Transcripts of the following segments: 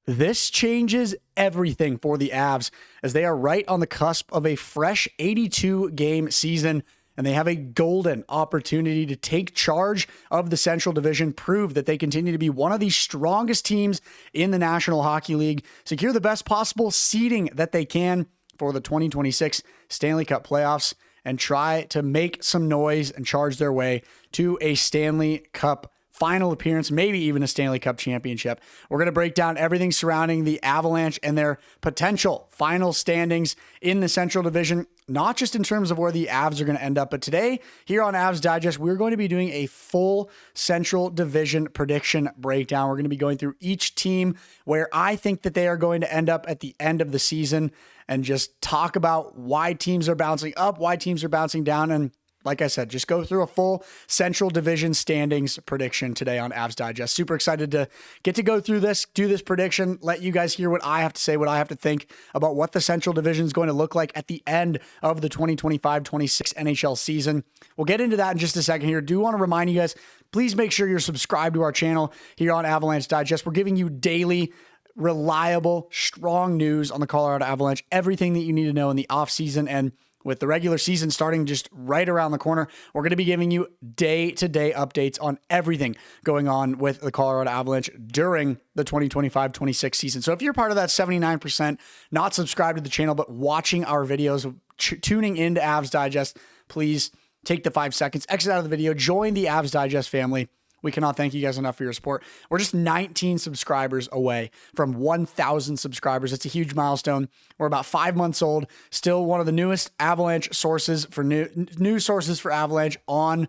This changes everything for the Avs as they are right on the cusp of a fresh 82-game season, and they have a golden opportunity to take charge of the Central Division, prove that they continue to be one of the strongest teams in the National Hockey League, secure the best possible seeding that they can for the 2026 Stanley Cup playoffs, and try to make some noise and charge their way to a Stanley Cup final appearance, maybe even a Stanley Cup championship. We're going to break down everything surrounding the Avalanche and their potential final standings in the Central Division, not just in terms of where the Avs are going to end up, but today here on Avs Digest, we're going to be doing a full Central Division prediction breakdown. We're going to be going through each team where I think that they are going to end up at the end of the season and just talk about why teams are bouncing up, why teams are bouncing down, and like I said, just go through a full Central Division standings prediction today on Avs Digest. Super excited to get to go through this, do this prediction, let you guys hear what I have to say, what I have to think about what the Central Division is going to look like at the end of the 2025-26 NHL season. We'll get into that in just a second here. Do want to remind you guys, please make sure you're subscribed to our channel here on Avalanche Digest. We're giving you daily, reliable, strong news on the Colorado Avalanche, everything that you need to know in the offseason, and with the regular season starting just right around the corner, we're going to be giving you day-to-day updates on everything going on with the Colorado Avalanche during the 2025-26 season. So if you're part of that 79% not subscribed to the channel, but watching our videos, tuning into Avs Digest, please take the 5 seconds, exit out of the video, join the Avs Digest family. We cannot thank you guys enough for your support. We're just 19 subscribers away from 1,000 subscribers. It's a huge milestone. We're about 5 months old. Still one of the newest Avalanche sources for news sources for Avalanche on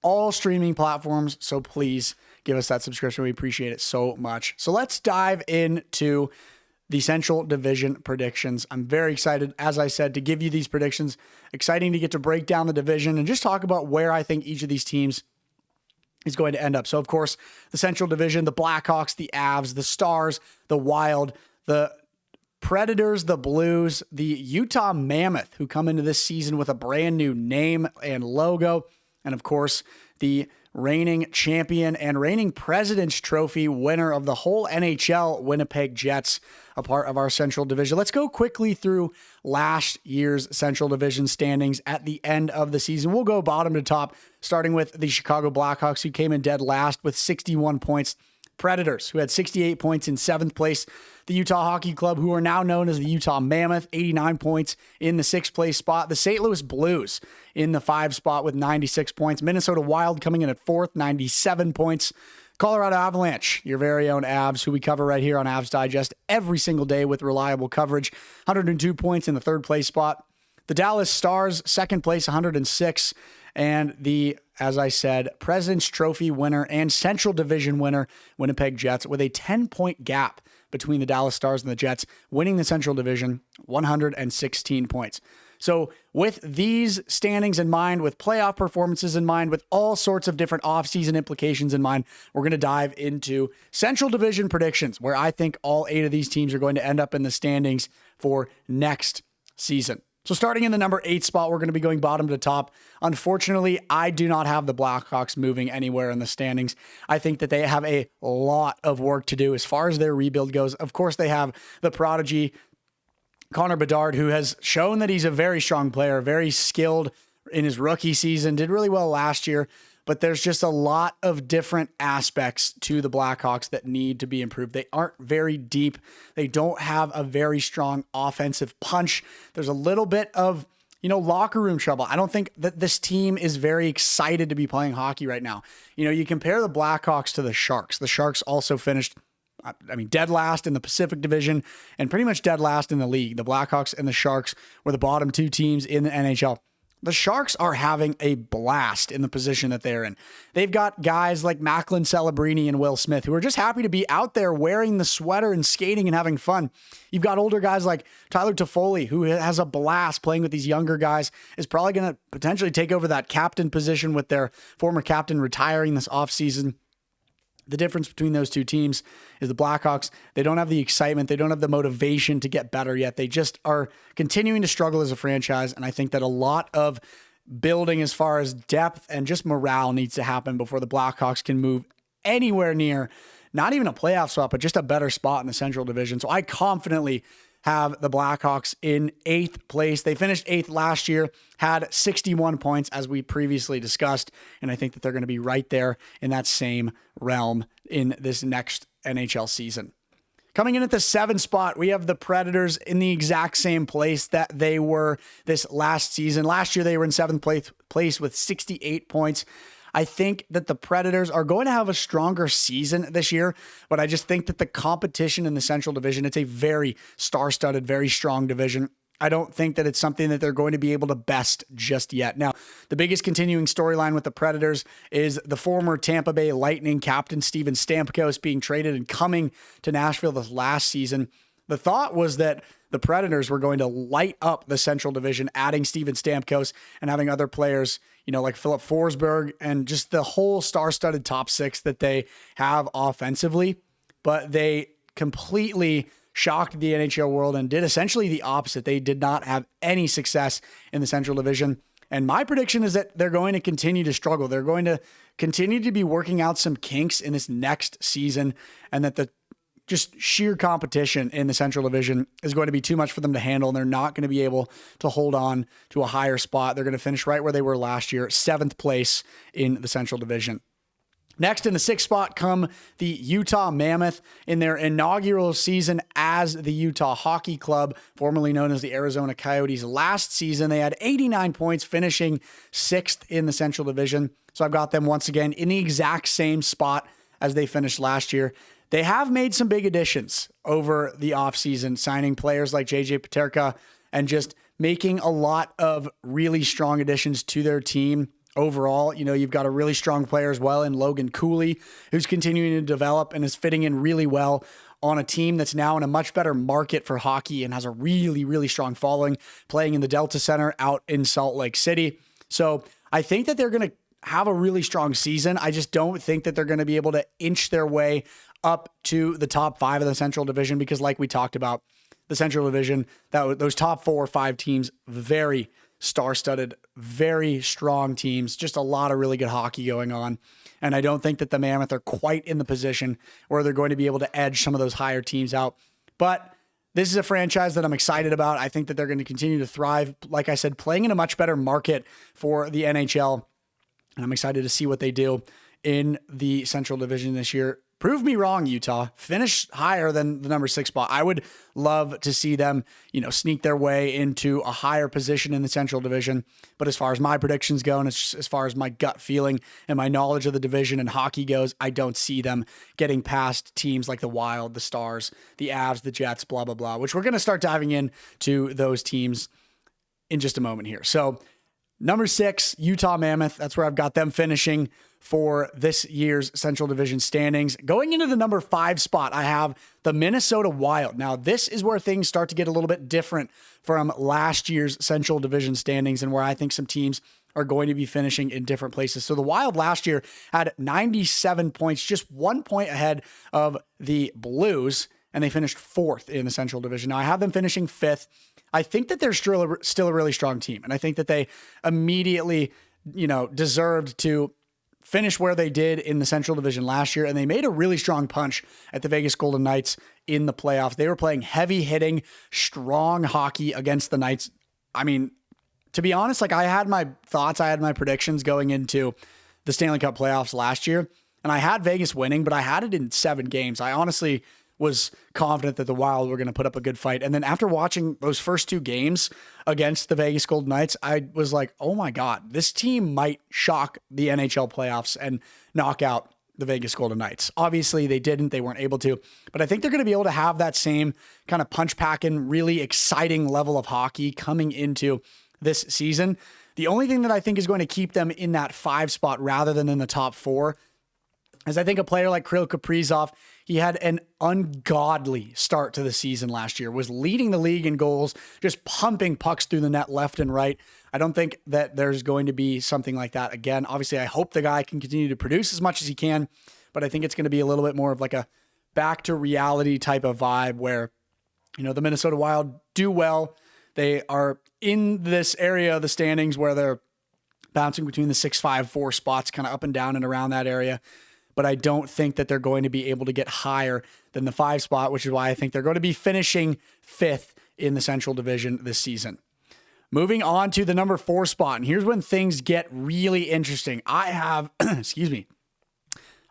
all streaming platforms. So please give us that subscription. We appreciate it so much. So let's dive into the Central Division predictions. I'm very excited, as I said, to give you these predictions. Exciting to get to break down the division and just talk about where I think each of these teams is going to end up. So, of course, the Central Division, the Blackhawks, the Avs, the Stars, the Wild, the Predators, the Blues, the Utah Mammoth, who come into this season with a brand new name and logo, and, of course, the reigning champion and reigning President's Trophy winner of the whole NHL, Winnipeg Jets, a part of our Central Division. Let's go quickly through last year's Central Division standings at the end of the season. We'll go bottom to top, starting with the Chicago Blackhawks, who came in dead last with 61 points. Predators, who had 68 points in 7th place. The Utah Hockey Club, who are now known as the Utah Mammoth, 89 points in the 6th place spot. The St. Louis Blues in the 5 spot with 96 points. Minnesota Wild coming in at 4th, 97 points. Colorado Avalanche, your very own Avs, who we cover right here on Avs Digest every single day with reliable coverage, 102 points in the 3rd place spot. The Dallas Stars, 2nd place, 106. And the, as I said, President's Trophy winner and Central Division winner, Winnipeg Jets, with a 10-point gap between the Dallas Stars and the Jets, winning the Central Division, 116 points. So with these standings in mind, with playoff performances in mind, with all sorts of different offseason implications in mind, we're going to dive into Central Division predictions, where I think all 8 of these teams are going to end up in the standings for next season. So starting in the number 8 spot, we're going to be going bottom to top. Unfortunately, I do not have the Blackhawks moving anywhere in the standings. I think that they have a lot of work to do as far as their rebuild goes. Of course, they have the prodigy Connor Bedard, who has shown that he's a very strong player, very skilled in his rookie season, did really well last year. But there's just a lot of different aspects to the Blackhawks that need to be improved. They aren't very deep. They don't have a very strong offensive punch. There's a little bit of, locker room trouble. I don't think that this team is very excited to be playing hockey right now. You compare the Blackhawks to the Sharks. The Sharks also finished, dead last in the Pacific Division and pretty much dead last in the league. The Blackhawks and the Sharks were the bottom 2 teams in the NHL. The Sharks are having a blast in the position that they're in. They've got guys like Macklin Celebrini and Will Smith who are just happy to be out there wearing the sweater and skating and having fun. You've got older guys like Tyler Toffoli, who has a blast playing with these younger guys, is probably going to potentially take over that captain position with their former captain retiring this offseason. The difference between those two teams is the Blackhawks, they don't have the excitement, they don't have the motivation to get better yet. They just are continuing to struggle as a franchise, and I think that a lot of building as far as depth and just morale needs to happen before the Blackhawks can move anywhere near not even a playoff spot, but just a better spot in the Central Division. So I confidently have the Blackhawks in 8th place. They finished 8th last year, had 61 points, as we previously discussed, and I think that they're going to be right there in that same realm in this next NHL season. Coming in at the 7th spot, we have the Predators in the exact same place that they were this last season. Last year, they were in 7th place with 68 points. I think that the Predators are going to have a stronger season this year, but I just think that the competition in the Central Division, it's a very star-studded, very strong division. I don't think that it's something that they're going to be able to best just yet. Now, the biggest continuing storyline with the Predators is the former Tampa Bay Lightning captain, Steven Stamkos, being traded and coming to Nashville this last season. The thought was that the Predators were going to light up the Central Division, adding Steven Stamkos and having other players, like Philip Forsberg and just the whole star-studded top 6 that they have offensively. But they completely shocked the NHL world and did essentially the opposite. They did not have any success in the Central Division. And my prediction is that they're going to continue to struggle. They're going to continue to be working out some kinks in this next season, and that the just sheer competition in the Central Division is going to be too much for them to handle, and they're not going to be able to hold on to a higher spot. They're going to finish right where they were last year, 7th place in the Central Division. Next, in the 6th spot come the Utah Mammoth in their inaugural season as the Utah Hockey Club, formerly known as the Arizona Coyotes. Last season, they had 89 points, finishing 6th in the Central Division. So I've got them once again in the exact same spot as they finished last year. They have made some big additions over the offseason, signing players like JJ Peterka and just making a lot of really strong additions to their team. Overall, you've got a really strong player as well in Logan Cooley, who's continuing to develop and is fitting in really well on a team that's now in a much better market for hockey and has a really, really strong following, playing in the Delta Center out in Salt Lake City. So I think that they're going to have a really strong season. I just don't think that they're going to be able to inch their way up to the top 5 of the Central Division, because like we talked about, the Central Division, those top 4 or 5 teams, very star-studded, very strong teams, just a lot of really good hockey going on. And I don't think that the Mammoth are quite in the position where they're going to be able to edge some of those higher teams out. But this is a franchise that I'm excited about. I think that they're going to continue to thrive, like I said, playing in a much better market for the NHL. And I'm excited to see what they do in the Central Division this year. Prove me wrong, Utah. Finish higher than the number 6 spot. I would love to see them, sneak their way into a higher position in the Central Division. But as far as my predictions go, and as far as my gut feeling and my knowledge of the division and hockey goes, I don't see them getting past teams like the Wild, the Stars, the Avs, the Jets, blah, blah, blah, which we're going to start diving into those teams in just a moment here. So number 6, Utah Mammoth. That's where I've got them finishing for this year's Central Division standings. Going into the number 5 spot, I have the Minnesota Wild. Now, this is where things start to get a little bit different from last year's Central Division standings, and where I think some teams are going to be finishing in different places. So the Wild last year had 97 points, just 1 point ahead of the Blues, and they finished 4th in the Central Division. Now, I have them finishing 5th. I think that they're still a really strong team, and I think that they immediately, deserved to finish where they did in the Central Division last year, and they made a really strong punch at the Vegas Golden Knights in the playoffs. They were playing heavy-hitting, strong hockey against the Knights. I mean, to be honest, I had my thoughts, I had my predictions going into the Stanley Cup playoffs last year, and I had Vegas winning, but I had it in 7 games. I honestly was confident that the Wild were going to put up a good fight. And then after watching those first 2 games against the Vegas Golden Knights, I was like, oh my God, this team might shock the NHL playoffs and knock out the Vegas Golden Knights. Obviously they didn't, they weren't able to, but I think they're going to be able to have that same kind of punch packing, really exciting level of hockey coming into this season. The only thing that I think is going to keep them in that 5 spot rather than in the top 4 is I think a player like Kirill Kaprizov, he had an ungodly start to the season last year, was leading the league in goals, just pumping pucks through the net left and right. I don't think that there's going to be something like that again. Obviously, I hope the guy can continue to produce as much as he can, but I think it's going to be a little bit more of like a back to reality type of vibe where, the Minnesota Wild do well. They are in this area of the standings where they're bouncing between the 6, 5, 4 spots, kind of up and down and around that area. but I don't think that they're going to be able to get higher than the 5 spot, which is why I think they're going to be finishing 5th in the Central Division this season. Moving on to the number 4 spot, and here's when things get really interesting. I have, I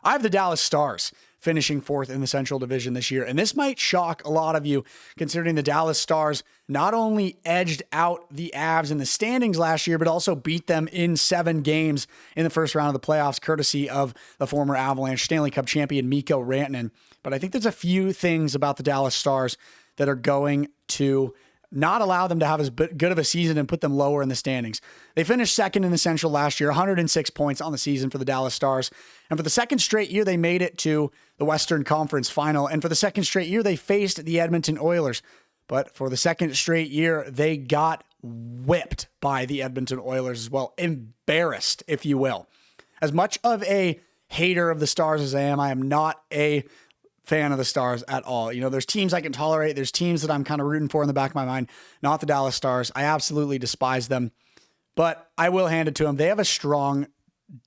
have the Dallas Stars finishing 4th in the Central Division this year. And this might shock a lot of you, considering the Dallas Stars not only edged out the Avs in the standings last year, but also beat them in 7 games in the first round of the playoffs, courtesy of the former Avalanche Stanley Cup champion Mikko Rantanen. But I think there's a few things about the Dallas Stars that are going to not allow them to have as good of a season and put them lower in the standings. They finished 2nd in the Central last year, 106 points on the season for the Dallas Stars. And for the 2nd straight year, they made it to the Western Conference Final. And for the 2nd straight year, they faced the Edmonton Oilers. But for the 2nd straight year, they got whipped by the Edmonton Oilers as well. Embarrassed, if you will. As much of a hater of the Stars as I am not a fan of the Stars at all. You know, there's teams I can tolerate. There's teams that I'm kind of rooting for in the back of my mind, not the Dallas Stars. I absolutely despise them, but I will hand it to them. They have a strong,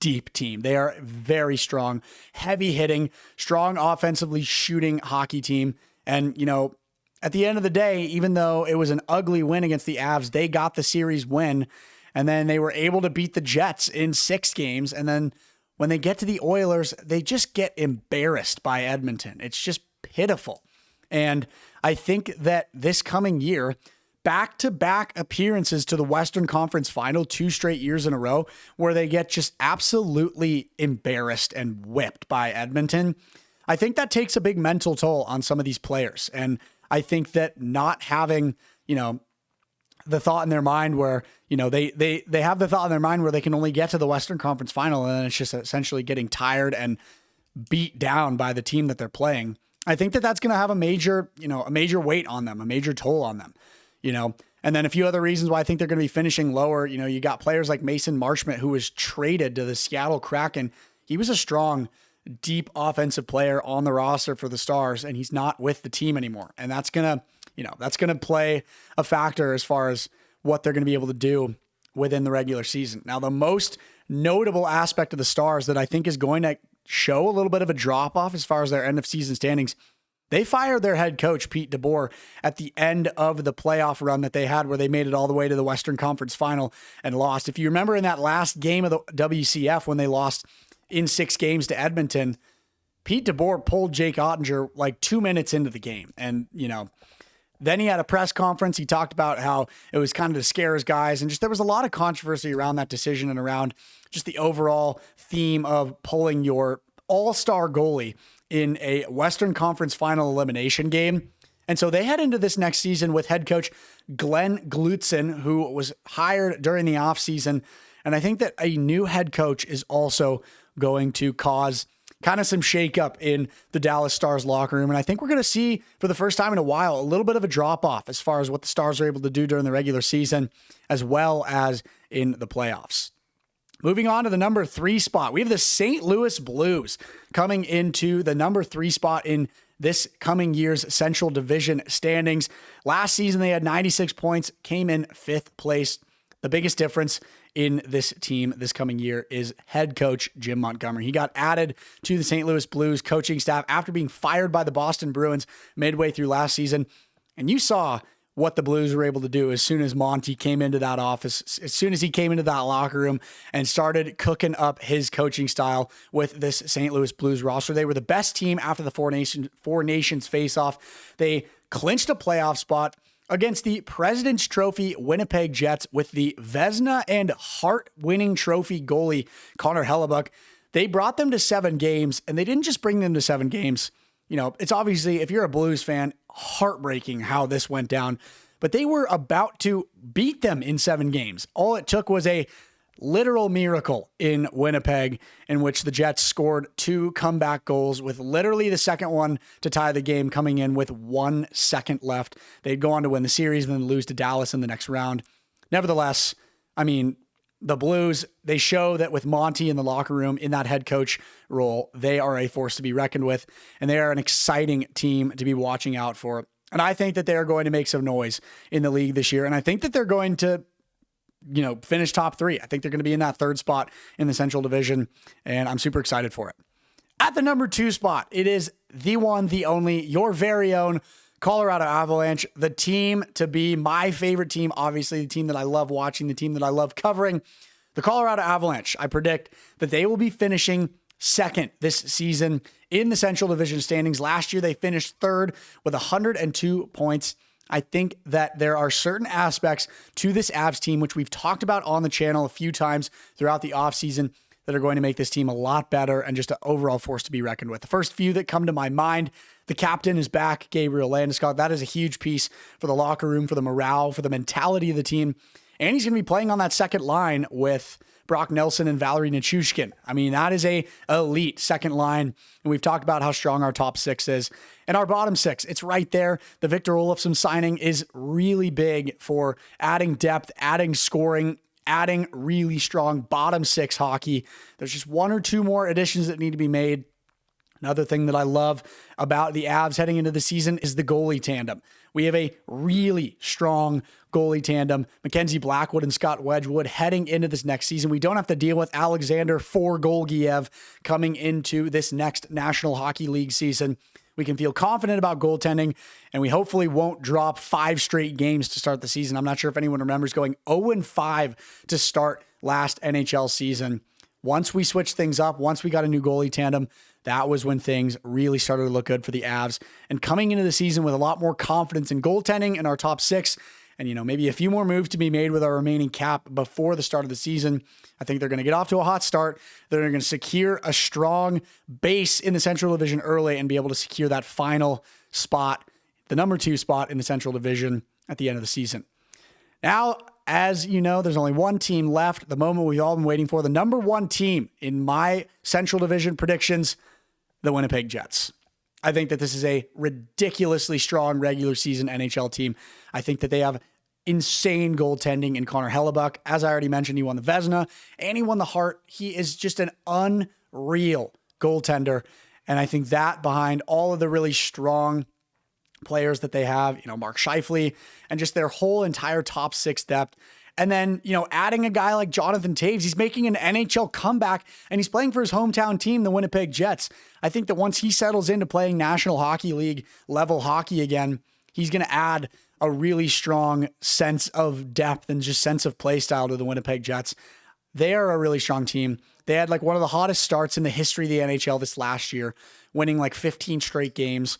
deep team. They are very strong, heavy hitting, strong offensively shooting hockey team. And, you know, at the end of the day, even though it was an ugly win against the Avs, they got the series win, and then they were able to beat the Jets in 6 games. And then when they get to the Oilers, they just get embarrassed by Edmonton. It's just pitiful. And I think that this coming year, back-to-back appearances to the Western Conference Final, 2 straight years in a row, where they get just absolutely embarrassed and whipped by Edmonton, I think that takes a big mental toll on some of these players. And I think that not having, you know, the thought in their mind where, you know, they have the thought in their mind where they can only get to the Western Conference Final, and then it's just essentially getting tired and beat down by the team that they're playing. I think that that's going to have a major weight on them, a major toll on them, you know. And then a few other reasons why I think they're going to be finishing lower. You know, you got players like Mason Marchment, who was traded to the Seattle Kraken. He was a strong, deep offensive player on the roster for the Stars, and he's not with the team anymore. And that's going to play a factor as far as what they're going to be able to do within the regular season. Now, the most notable aspect of the Stars that I think is going to show a little bit of a drop-off as far as their end-of-season standings, they fired their head coach, Pete DeBoer, at the end of the playoff run that they had where they made it all the way to the Western Conference Final and lost. If you remember in that last game of the WCF when they lost in 6 games to Edmonton, Pete DeBoer pulled Jake Ottinger like 2 minutes into the game. And, you know, then he had a press conference. He talked about how it was kind of to scare his guys. And just there was a lot of controversy around that decision and around just the overall theme of pulling your all-star goalie in a Western Conference Final elimination game. And so they head into this next season with head coach Glenn Glutzen, who was hired during the offseason. And I think that a new head coach is also going to cause kind of some shakeup in the Dallas Stars locker room. And I think we're going to see, for the first time in a while, a little bit of a drop-off as far as what the Stars are able to do during the regular season, as well as in the playoffs. Moving on to the number 3 spot, we have the St. Louis Blues coming into the number 3 spot in this coming year's Central Division standings. Last season, they had 96 points, came in 5th place. The biggest difference in this team this coming year is head coach Jim Montgomery. He got added to the St. Louis Blues coaching staff after being fired by the Boston Bruins midway through last season. And you saw what the Blues were able to do as soon as Monty came into that office, as soon as he came into that locker room and started cooking up his coaching style with this St. Louis Blues roster. They were the best team after the Four Nations face-off. They clinched a playoff spot against the President's Trophy Winnipeg Jets with the Vezina and Hart-winning trophy goalie Connor Hellebuck. They brought them to 7 games, and they didn't just bring them to 7 games. You know, it's obviously, if you're a Blues fan, heartbreaking how this went down. But they were about to beat them in 7 games. All it took was a literal miracle in Winnipeg, in which the Jets scored 2 comeback goals with literally the second one to tie the game coming in with 1 second left. They'd go on to win the series and then lose to Dallas in the next round. Nevertheless, I mean, the Blues, they show that with Monty in the locker room in that head coach role, they are a force to be reckoned with, and they are an exciting team to be watching out for. And I think that they are going to make some noise in the league this year, and I think that they're going to, you know, finish top 3. I think they're going to be in that 3rd spot in the Central Division, and I'm super excited for it. At the number 2 spot, it is the one, the only, your very own Colorado Avalanche, the team to be, my favorite team, obviously the team that I love watching, the team that I love covering. The Colorado Avalanche, I predict that they will be finishing second this season in the Central Division standings. Last year, they finished third with 102 points. I think that there are certain aspects to this Avs team, which we've talked about on the channel a few times throughout the offseason, that are going to make this team a lot better and just an overall force to be reckoned with. The first few that come to my mind, the captain is back, Gabriel Landeskog. That is a huge piece for the locker room, for the morale, for the mentality of the team. And he's going to be playing on that second line with Brock Nelson and Valeri Nichushkin. I mean, that is a elite second line. And we've talked about how strong our top 6 is. And our bottom 6, it's right there. The Victor Olofsson signing is really big for adding depth, adding scoring, adding really strong bottom 6 hockey. There's just 1 or 2 more additions that need to be made. Another thing that I love about the Avs heading into the season is the goalie tandem. We have a really strong goalie tandem, Mackenzie Blackwood and Scott Wedgwood, heading into this next season. We don't have to deal with Alexander Forgolgiev coming into this next National Hockey League season. We can feel confident about goaltending, and we hopefully won't drop 5 straight games to start the season. I'm not sure if anyone remembers going 0-5 to start last NHL season. Once we switched things up, once we got a new goalie tandem, that was when things really started to look good for the Avs. And coming into the season with a lot more confidence in goaltending in our top 6, and maybe a few more moves to be made with our remaining cap before the start of the season, I think they're going to get off to a hot start. They're going to secure a strong base in the Central Division early and be able to secure that final spot, the number 2 spot in the Central Division at the end of the season. Now, as you know, there's only one team left, the moment we've all been waiting for. The number 1 team in my Central Division predictions, the Winnipeg Jets. I think that this is a ridiculously strong regular season NHL team. I think that they have insane goaltending in Connor Hellebuck. As I already mentioned, he won the Vezina and he won the Hart. He is just an unreal goaltender. And I think that behind all of the really strong players that they have, Mark Scheifele and just their whole entire top 6 depth. And then, adding a guy like Jonathan Toews, he's making an NHL comeback and he's playing for his hometown team, the Winnipeg Jets. I think that once he settles into playing National Hockey League level hockey again, he's going to add a really strong sense of depth and just sense of play style to the Winnipeg Jets. They are a really strong team. They had one of the hottest starts in the history of the NHL this last year, winning 15 straight games.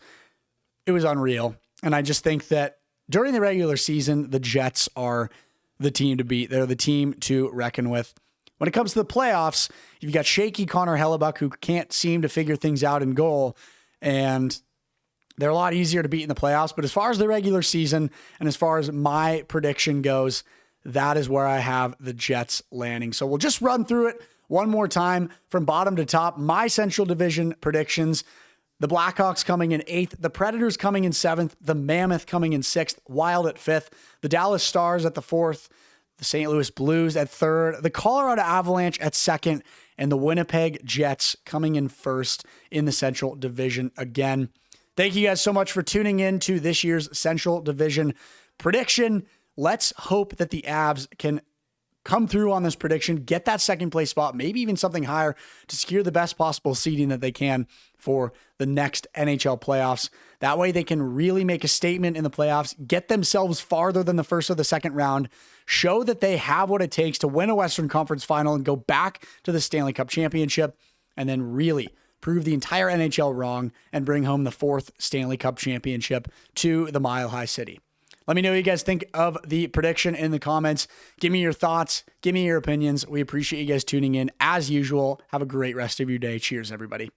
It was unreal. And I just think that during the regular season, the Jets are the team to beat. They're the team to reckon with. When it comes to the playoffs, you've got shaky Connor Hellebuck, who can't seem to figure things out in goal, and they're a lot easier to beat in the playoffs. But as far as the regular season and as far as my prediction goes, that is where I have the Jets landing. So we'll just run through it one more time from bottom to top. My Central Division predictions: the Blackhawks coming in 8th, the Predators coming in 7th, the Mammoth coming in 6th, Wild at 5th, the Dallas Stars at the 4th, the St. Louis Blues at 3rd, the Colorado Avalanche at 2nd, and the Winnipeg Jets coming in 1st in the Central Division again. Thank you guys so much for tuning in to this year's Central Division prediction. Let's hope that the Avs can come through on this prediction, get that second place spot, maybe even something higher to secure the best possible seeding that they can for the next NHL playoffs. That way they can really make a statement in the playoffs, get themselves farther than the first or the second round, show that they have what it takes to win a Western Conference final and go back to the Stanley Cup championship, and then really prove the entire NHL wrong and bring home the 4th Stanley Cup championship to the Mile High City. Let me know what you guys think of the prediction in the comments. Give me your thoughts. Give me your opinions. We appreciate you guys tuning in as usual. Have a great rest of your day. Cheers, everybody.